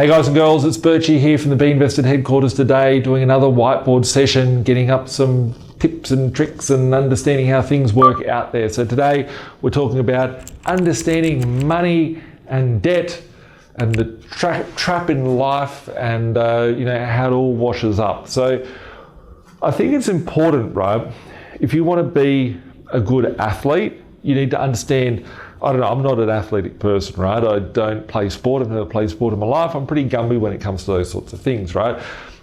Hey guys and girls, it's Birchy here from the B.Invested headquarters today, doing another whiteboard session, getting up some tips and tricks and understanding how things work out there. So today we're talking about understanding money and debt and the trap in life and how it all washes up. So I think it's important, right? If you want to be a good athlete, you need to understand, I don't know, I'm not an athletic person, right? I don't play sport. I've never played sport in my life. I'm pretty Gumby when it comes to those sorts of things, right?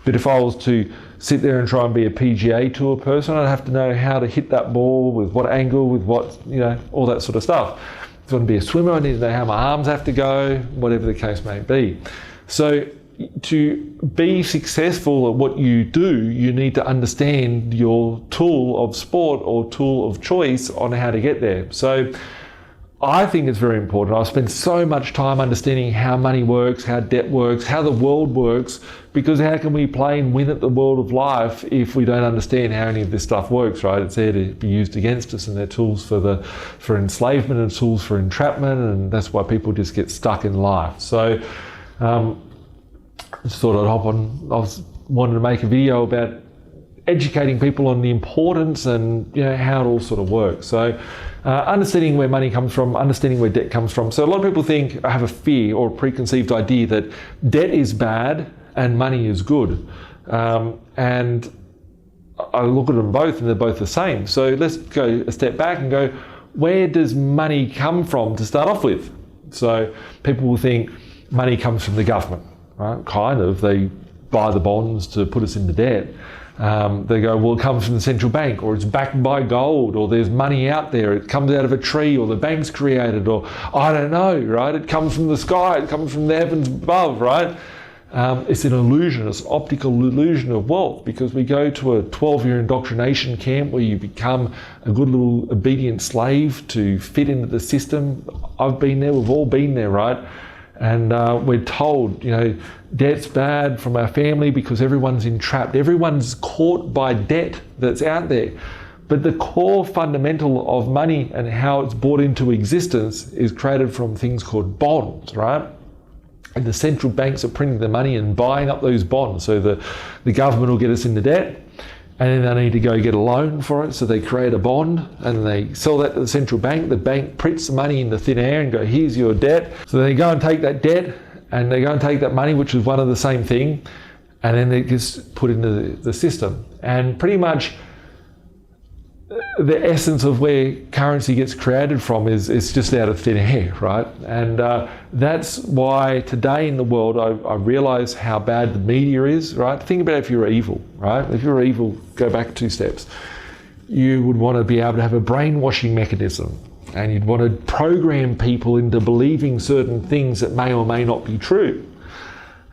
But if I was to sit there and try and be a PGA Tour person, I'd have to know how to hit that ball, with what angle, with what, all that sort of stuff. If I want to be a swimmer, I need to know how my arms have to go, whatever the case may be. So to be successful at what you do, you need to understand your tool of sport or tool of choice on how to get there. So I think it's very important. I've spent so much time understanding how money works, how debt works, how the world works, because how can we play and win at the world of life if we don't understand how any of this stuff works, right? It's there to be used against us, and they're tools for enslavement and tools for entrapment, and that's why people just get stuck in life. So just thought I'd hop on. Wanted to make a video about educating people on the importance and how it all sort of works. So understanding where money comes from, understanding where debt comes from. So a lot of people think, I have a fear or a preconceived idea that debt is bad and money is good. And I look at them both and they're both the same. So let's go a step back and go, where does money come from to start off with? So people will think money comes from the government, right? Kind of, they buy the bonds to put us into debt. They go, well, it comes from the central bank, or it's backed by gold, or there's money out there, it comes out of a tree, or the bank's created, or I don't know, right? It comes from the sky, it comes from the heavens above, right? It's an illusion, it's an optical illusion of wealth, because we go to a 12-year indoctrination camp where you become a good little obedient slave to fit into the system. I've been there, we've all been there, right? And we're told, debt's bad from our family because everyone's entrapped. Everyone's caught by debt that's out there. But the core fundamental of money and how it's brought into existence is created from things called bonds, right? And the central banks are printing the money and buying up those bonds. So the government will get us into debt, and then they need to go get a loan for it. So they create a bond and they sell that to the central bank. The bank prints the money into thin air and go, here's your debt. So they go and take that debt and they go and take that money, which is one of the same thing, and then it gets put into the system. And pretty much the essence of where currency gets created from is just out of thin air, right? And that's why today in the world, I realize how bad the media is, right? Think about if you're evil, right? If you're evil, go back 2 steps. You would want to be able to have a brainwashing mechanism, and you'd want to program people into believing certain things that may or may not be true.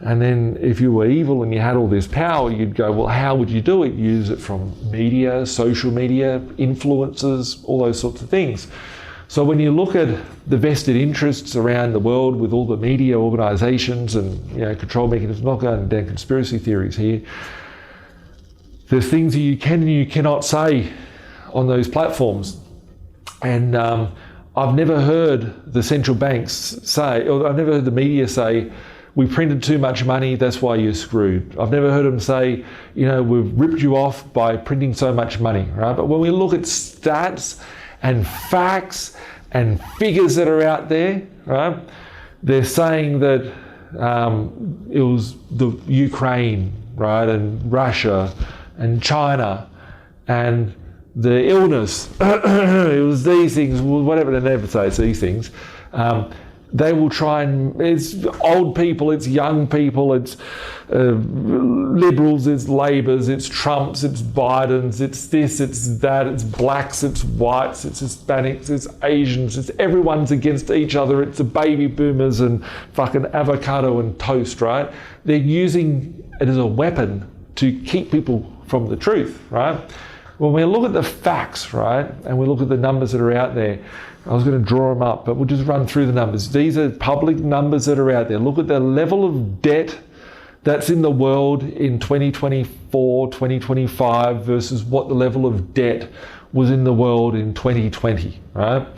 And then if you were evil and you had all this power, you'd go, well, how would you do it? Use it from media, social media, influencers, all those sorts of things. So when you look at the vested interests around the world with all the media organizations and control mechanisms, I'm not going down conspiracy theories here, there's things that you can and you cannot say on those platforms. And I've never heard the central banks say, or I've never heard the media say, we printed too much money, that's why you're screwed. I've never heard them say, we've ripped you off by printing so much money, right? But when we look at stats and facts and figures that are out there, right? They're saying that it was the Ukraine, right? And Russia and China and the illness, it was these things, whatever, they never say it's these things. They will try and, it's old people, it's young people, it's liberals, it's Labours, it's Trumps, it's Bidens, it's this, it's that, it's blacks, it's whites, it's Hispanics, it's Asians, it's everyone's against each other, it's the baby boomers and fucking avocado and toast, right? They're using it as a weapon to keep people from the truth, right? When we look at the facts, right, and we look at the numbers that are out there, I was going to draw them up, but we'll just run through the numbers. These are public numbers that are out there. Look at the level of debt that's in the world in 2024, 2025 versus what the level of debt was in the world in 2020, right?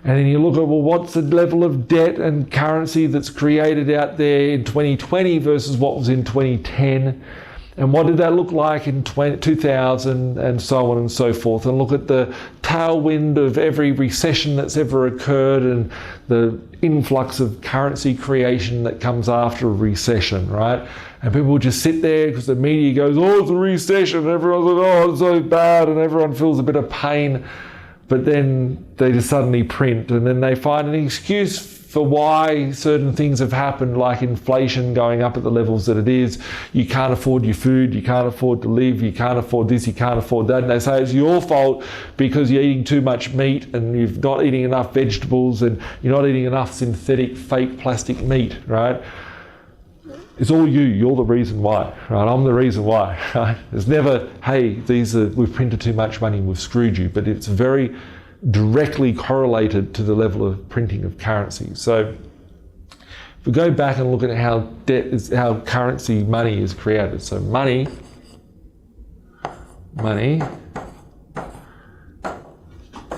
And then you look at, well, what's the level of debt and currency that's created out there in 2020 versus what was in 2010? And what did that look like in 2000 and so on and so forth? And look at the tailwind of every recession that's ever occurred and the influx of currency creation that comes after a recession, right? And people will just sit there because the media goes, oh, it's a recession. And everyone's like, oh, it's so bad. And everyone feels a bit of pain. But then they just suddenly print, and then they find an excuse for why certain things have happened, like inflation going up at the levels that it is. You can't afford your food, you can't afford to live, you can't afford this, you can't afford that. And they say it's your fault because you're eating too much meat and you're not eating enough vegetables and you're not eating enough synthetic, fake plastic meat, right? It's all you. You're the reason why, right? I'm the reason why, right? It's never, hey, we've printed too much money, we've screwed you. But it's very directly correlated to the level of printing of currency. So if we go back and look at how currency, money is created. So money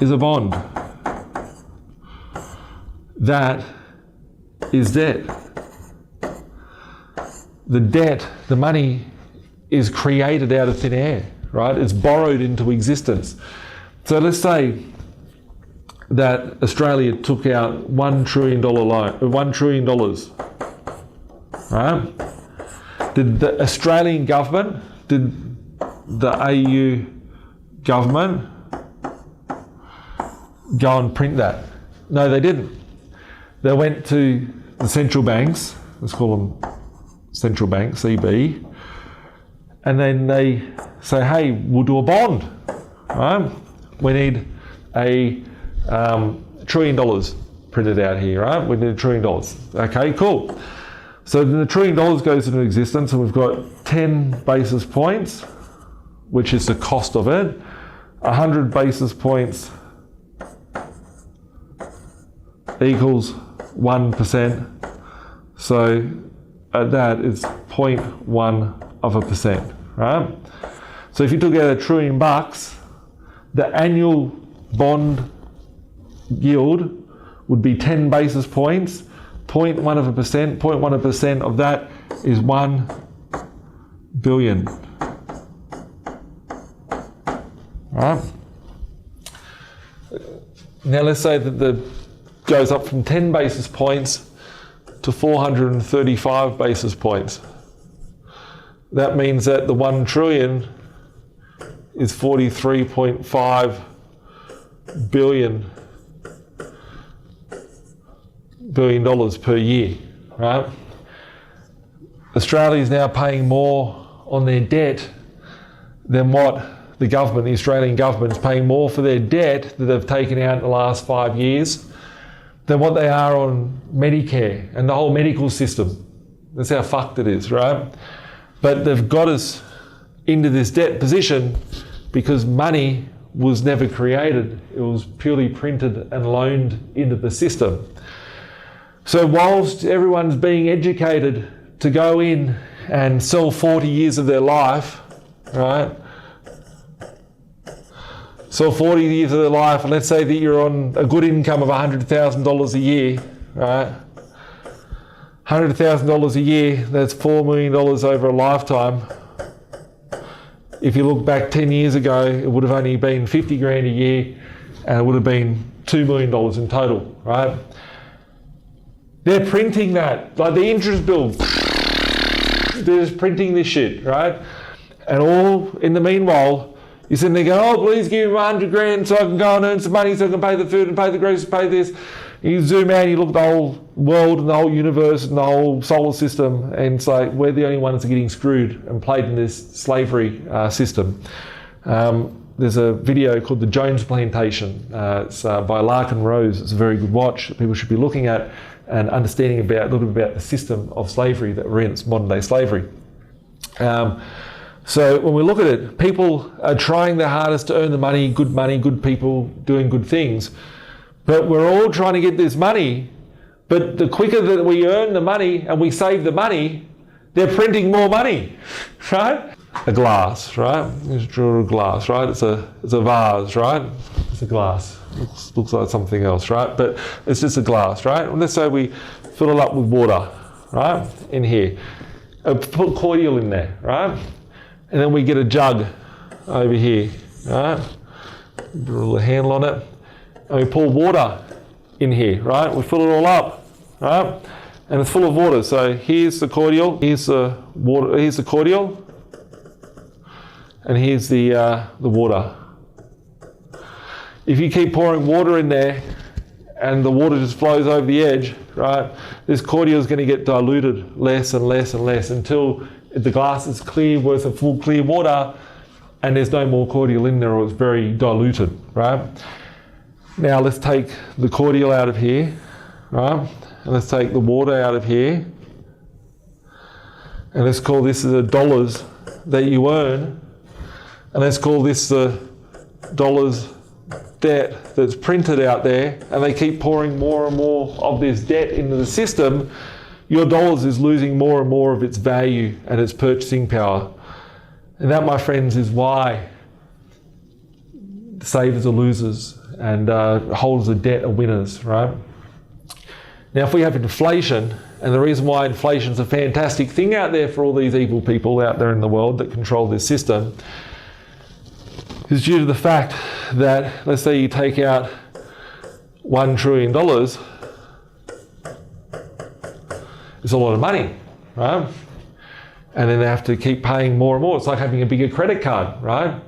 is a bond. That is debt. The debt, the money, is created out of thin air, right? It's borrowed into existence. So let's say that Australia took out $1 trillion loan, $1 trillion, right? Did the Australian government, did the AU government go and print that? No, they didn't. They went to the central banks, let's call them central bank, CB, and then they say, hey, we'll do a bond, right? We need $1 trillion printed out here, right? We need $1 trillion. Okay, cool. So then the $1 trillion goes into existence and we've got 10 basis points, which is the cost of it. 100 basis points equals 1%. So that is 0.1%, right? So if you took out $1 trillion, the annual bond yield would be 10 basis points, 0.1%. 0.1% of that is 1 billion. Right? Now let's say that the goes up from 10 basis points to 435 basis points. That means that the 1 trillion is $43.5 billion per year, right? Australia is now paying more on their debt than what the government, the Australian government, is paying more for their debt that they've taken out in the last 5 years than what they are on Medicare and the whole medical system. That's how fucked it is, right? But they've got us into this debt position because money was never created. It was purely printed and loaned into the system. So whilst everyone's being educated to go in and sell 40 years of their life, right? So 40 years of their life, and let's say that you're on a good income of $100,000 a year, right? $100,000 a year, that's $4 million over a lifetime. If you look back 10 years ago, it would have only been 50 grand a year, and it would have been $2 million in total, right? They're printing that, like the interest bill. They're just printing this shit, right? And all in the meanwhile, you're sitting there going, oh, please give me 100 grand so I can go and earn some money so I can pay the food and pay the groceries, pay this. And you zoom out and you look at the whole world and the whole universe and the whole solar system, and it's like we're the only ones that are getting screwed and played in this slavery system. There's a video called The Jones Plantation. It's by Larkin Rose. It's a very good watch that people should be looking at and understanding a little bit about the system of slavery that we're in. It's modern day slavery. So when we look at it, people are trying their hardest to earn the money, good people doing good things. But we're all trying to get this money, but the quicker that we earn the money and we save the money, they're printing more money, right? A glass, right? Let's draw a glass, right? It's a vase, right? It's a glass. looks like something else, right? But it's just a glass, right? And let's say we fill it up with water, right? In here. Put cordial in there, right? And then we get a jug over here, right? Put a little handle on it. And we pour water in here, right? We fill it all up, right? And it's full of water. So here's the cordial, here's the water, here's the cordial, and here's the water. If you keep pouring water in there and the water just flows over the edge, right, this cordial is going to get diluted less and less and less until the glass is clear, worth of full clear water, and there's no more cordial in there, or it's very diluted, right? Now let's take the cordial out of here, right? And let's take the water out of here. And let's call this the dollars that you earn. And let's call this the dollars debt that's printed out there, and they keep pouring more and more of this debt into the system. Your dollars is losing more and more of its value and its purchasing power. And that, my friends, is why savers are losers and holders of debt are winners, right? Now, if we have inflation, and the reason why inflation is a fantastic thing out there for all these evil people out there in the world that control this system, is due to the fact that, let's say you take out $1 trillion, it's a lot of money, right? And then they have to keep paying more and more. It's like having a bigger credit card, right?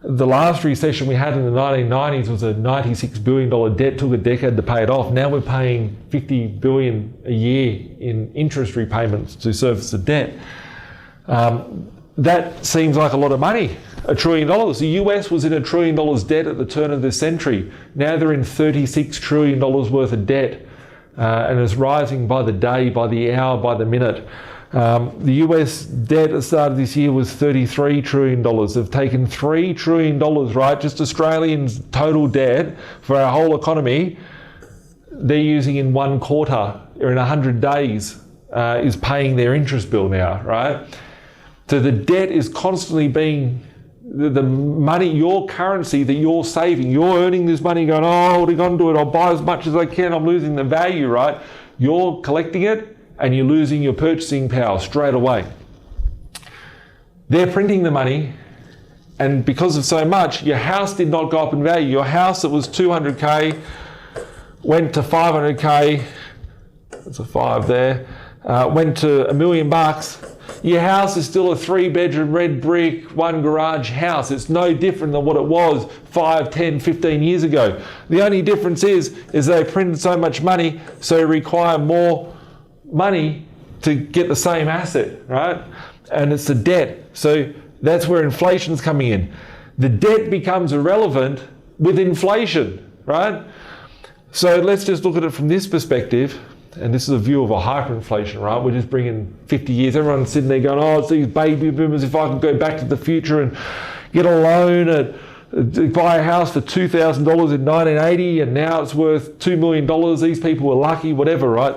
The last recession we had in the 1990s was a $96 billion debt, took a decade to pay it off. Now we're paying $50 billion a year in interest repayments to service the debt. That seems like a lot of money, $1 trillion. The US was in $1 trillion debt at the turn of this century. Now they're in $36 trillion worth of debt, and it's rising by the day, by the hour, by the minute. The US debt at the start of this year was $33 trillion. They've taken $3 trillion, right? Just Australians' total debt for our whole economy, they're using in 1 quarter, or in 100 days, is paying their interest bill now, right? So the debt is constantly being, the money, your currency that you're saving, you're earning this money going, oh, what are you going to do it? I'll buy as much as I can, I'm losing the value, right? You're collecting it and you're losing your purchasing power straight away. They're printing the money, and because of so much, your house did not go up in value. Your house that was 200K went to 500K, that's a 5 there, went to $1 million. Your house is still a 3-bedroom, red brick, 1 garage house. It's no different than what it was 5, 10, 15 years ago. The only difference is they printed so much money, so you require more money to get the same asset, right? And it's the debt. So that's where inflation's coming in. The debt becomes irrelevant with inflation, right? So let's just look at it from this perspective. And this is a view of a hyperinflation, right? We're just bringing 50 years. Everyone's sitting there going, oh, it's these baby boomers. If I could go back to the future and get a loan and buy a house for $2,000 in 1980 and now it's worth $2 million. These people were lucky, whatever, right?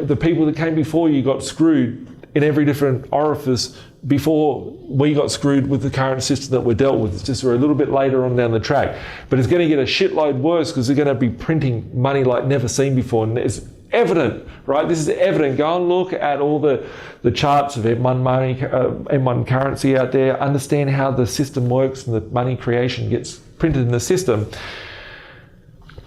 The people that came before you got screwed in every different orifice before we got screwed with the current system that we're dealt with. It's just we're a little bit later on down the track. But it's going to get a shitload worse because they're going to be printing money like never seen before. And it's evident, right? This is evident. Go and look at all the charts of M1 money, M1 currency out there. Understand how the system works and the money creation gets printed in the system.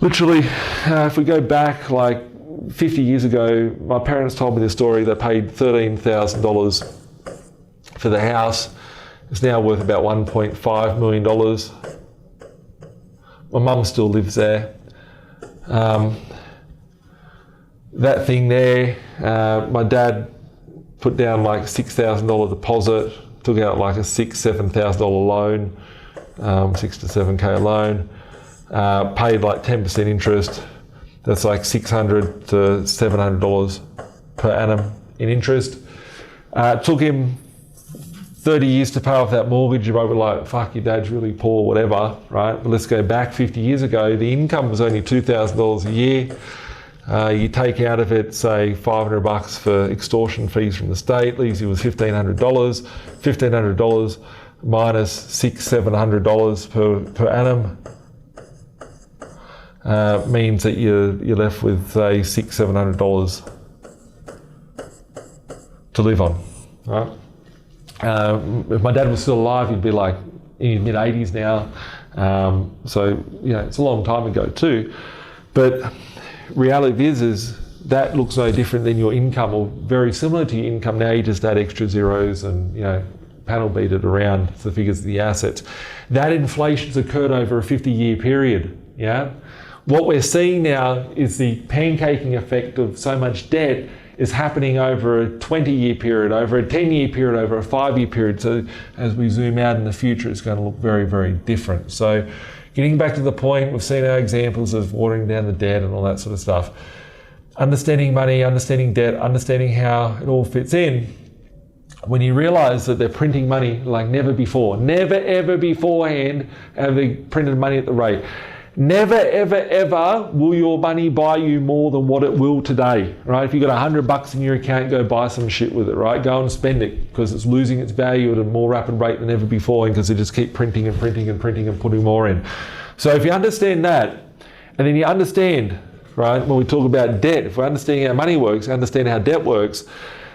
Literally, if we go back like 50 years ago, my parents told me the story. They paid $13,000 for the house. It's now worth about $1.5 million. My mum still lives there. That thing there, my dad put down like $6,000 deposit, took out like a $6,000, $7,000 loan, 6 to 7K loan, paid like 10% interest. That's like $600 to $700 per annum in interest. Took him 30 years to pay off that mortgage. You might be like, fuck, your dad's really poor, whatever, right? But let's go back 50 years ago. The income was only $2,000 a year. You take out of it, say, $500 for extortion fees from the state, leaves you with $1,500. $1,500 minus $600, $700 per annum. means that you're left with say $600-700 to live on, right? If my dad was still alive, he'd be like in his mid-80s now. So it's a long time ago too. But reality is that looks no different than your income, or very similar to your income. Now you just add extra zeros and panel beat it around the figures of the assets. That inflation's occurred over a 50-year period. Yeah. What we're seeing now is the pancaking effect of so much debt is happening over a 20-year period, over a 10-year period, over a 5-year period. So as we zoom out in the future, it's going to look very, very different. So getting back to the point, we've seen our examples of watering down the debt and all that sort of stuff. Understanding money, understanding debt, understanding how it all fits in. When you realize that they're printing money like never before, never ever beforehand have they printed money at the rate. Never, ever, ever will your money buy you more than what it will today, right? If you've got $100 in your account, go buy some shit with it, right? Go and spend it, because it's losing its value at a more rapid rate than ever before, because they just keep printing and printing and printing and putting more in. So if you understand that, and then you understand, right, when we talk about debt, if we understand how money works, understand how debt works,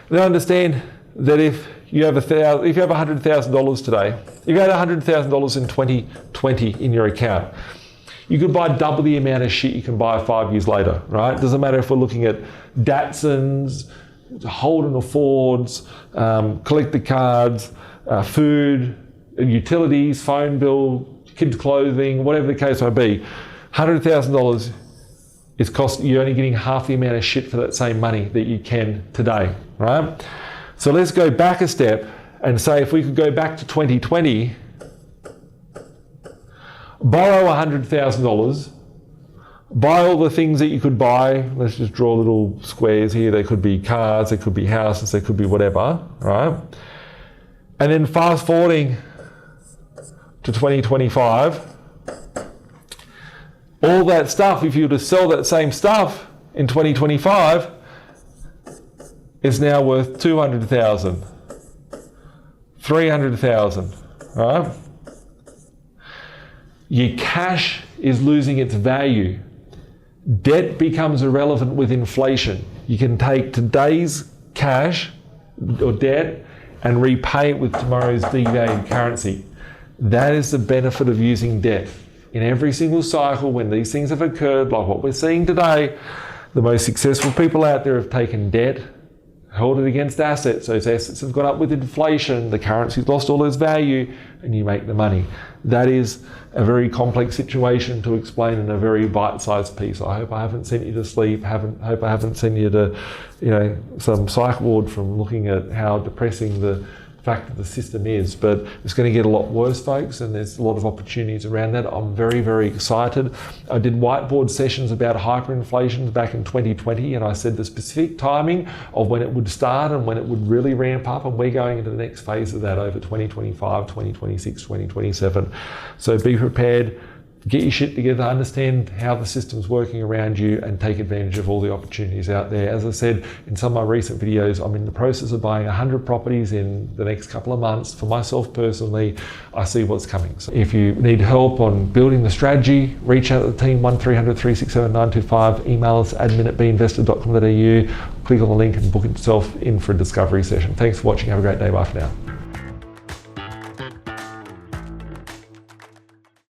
then understand that if you have $100,000 today, if you had $100,000 in 2020 in your account, you could buy double the amount of shit you can buy 5 years later, right? It doesn't matter if we're looking at Datsuns, Holden Affords, collector cards, food, utilities, phone bill, kids' clothing, whatever the case may be. $100,000 is you're only getting half the amount of shit for that same money that you can today, right? So let's go back a step and say if we could go back to 2020, borrow $100,000, buy all the things that you could buy. Let's just draw little squares here. They could be cars, they could be houses, they could be whatever, right? And then fast forwarding to 2025, all that stuff, if you were to sell that same stuff in 2025, is now worth $200,000, $300,000, right? Your cash is losing its value. Debt becomes irrelevant with inflation. You can take today's cash or debt and repay it with tomorrow's devalued currency. That is the benefit of using debt. In every single cycle, when these things have occurred, like what we're seeing today, the most successful people out there have taken debt, held it against assets. Those assets have gone up with inflation, the currency's lost all its value, and you make the money. That is a very complex situation to explain in a very bite-sized piece. I hope I haven't sent you to sleep. Hope I haven't sent you to, some psych ward from looking at how depressing the fact of the system is. But it's going to get a lot worse, folks, and there's a lot of opportunities around that. I'm very, very excited. I did whiteboard sessions about hyperinflation back in 2020, and I said the specific timing of when it would start and when it would really ramp up, and we're going into the next phase of that over 2025, 2026, 2027. So be prepared. Get your shit together, understand how the system's working around you, and take advantage of all the opportunities out there. As I said in some of my recent videos, I'm in the process of buying 100 properties in the next couple of months. For myself personally, I see what's coming. So if you need help on building the strategy, reach out to the team, 1300 367 925, email us admin@binvested.com.au, click on the link and book yourself in for a discovery session. Thanks for watching. Have a great day. Bye for now.